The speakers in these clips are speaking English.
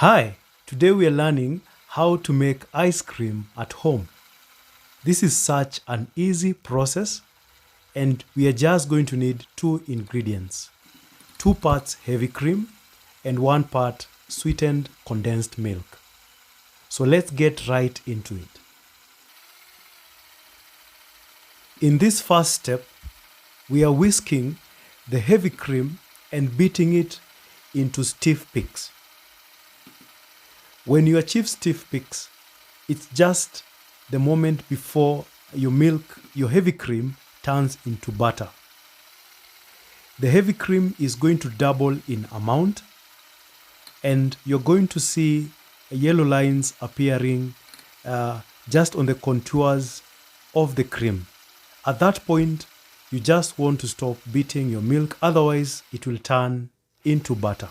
Hi, today we are learning how to make ice cream at home. This is such an easy process and we are just going to need two ingredients. 2 parts heavy cream and 1 part sweetened condensed milk. So let's get right into it. In this first step, we are whisking the heavy cream and beating it into stiff peaks. When you achieve stiff peaks, it's just the moment before your heavy cream turns into butter. The heavy cream is going to double in amount and you're going to see yellow lines appearing just on the contours of the cream. At that point, you just want to stop beating your milk, otherwise it will turn into butter.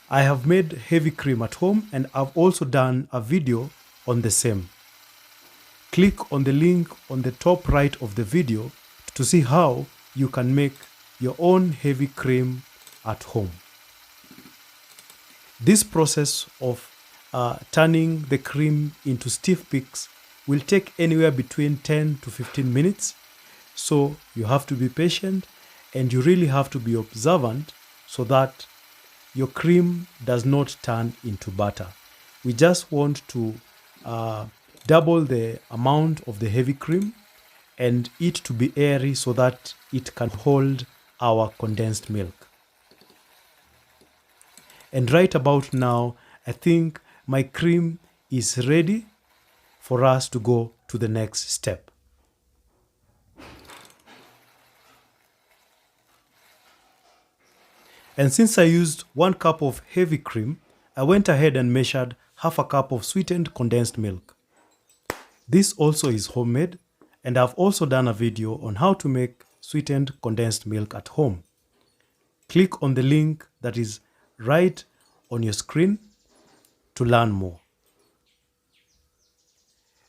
I have made heavy cream at home and I've also done a video on the same. Click on the link on the top right of the video to see how you can make your own heavy cream at home. This process of turning the cream into stiff peaks will take anywhere between 10 to 15 minutes. So you have to be patient and you really have to be observant so that your cream does not turn into butter. We just want to double the amount of the heavy cream and it to be airy so that it can hold our condensed milk. And right about now, I think my cream is ready for us to go to the next step. And since I used 1 cup of heavy cream, I went ahead and measured half a cup of sweetened condensed milk. This also is homemade, and I've also done a video on how to make sweetened condensed milk at home. Click on the link that is right on your screen to learn more.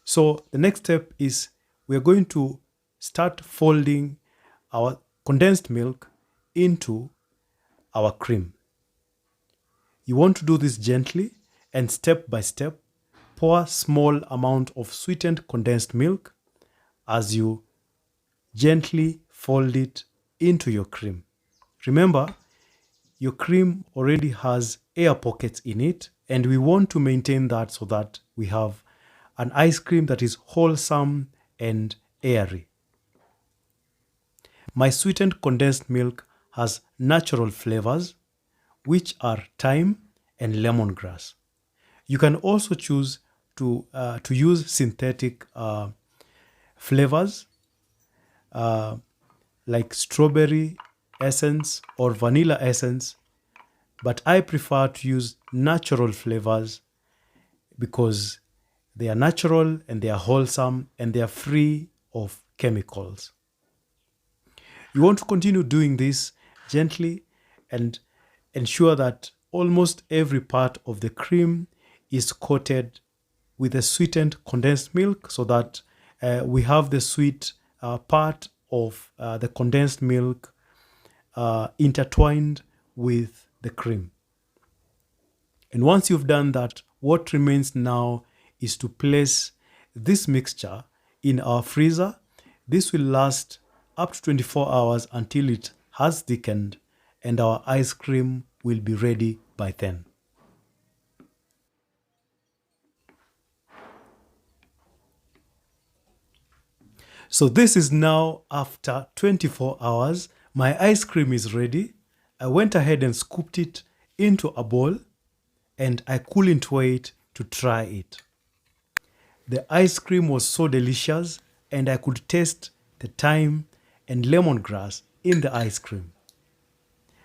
So the next step is we're going to start folding our condensed milk into our cream. You want to do this gently and step by step. Pour small amount of sweetened condensed milk as you gently fold it into your cream. Remember, your cream already has air pockets in it and we want to maintain that so that we have an ice cream that is wholesome and airy. My sweetened condensed milk has natural flavors, which are thyme and lemongrass. You can also choose to use synthetic flavors like strawberry essence or vanilla essence, but I prefer to use natural flavors because they are natural and they are wholesome and they are free of chemicals. You want to continue doing this gently and ensure that almost every part of the cream is coated with a sweetened condensed milk so that we have the sweet part of the condensed milk intertwined with the cream. And once you've done that, what remains now is to place this mixture in our freezer. This will last up to 24 hours until it has thickened and our ice cream will be ready by then. So this is now after 24 hours. My ice cream is ready. I went ahead and scooped it into a bowl and I couldn't wait to try it. The ice cream was so delicious and I could taste the thyme and lemongrass in the ice cream.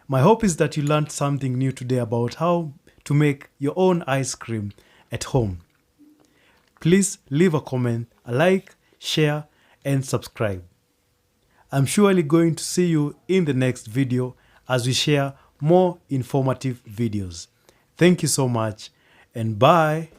My hope is that you learned something new today about how to make your own ice cream at home. Please leave a comment, a like, share, and subscribe. I'm surely going to see you in the next video as we share more informative videos. Thank you so much and bye.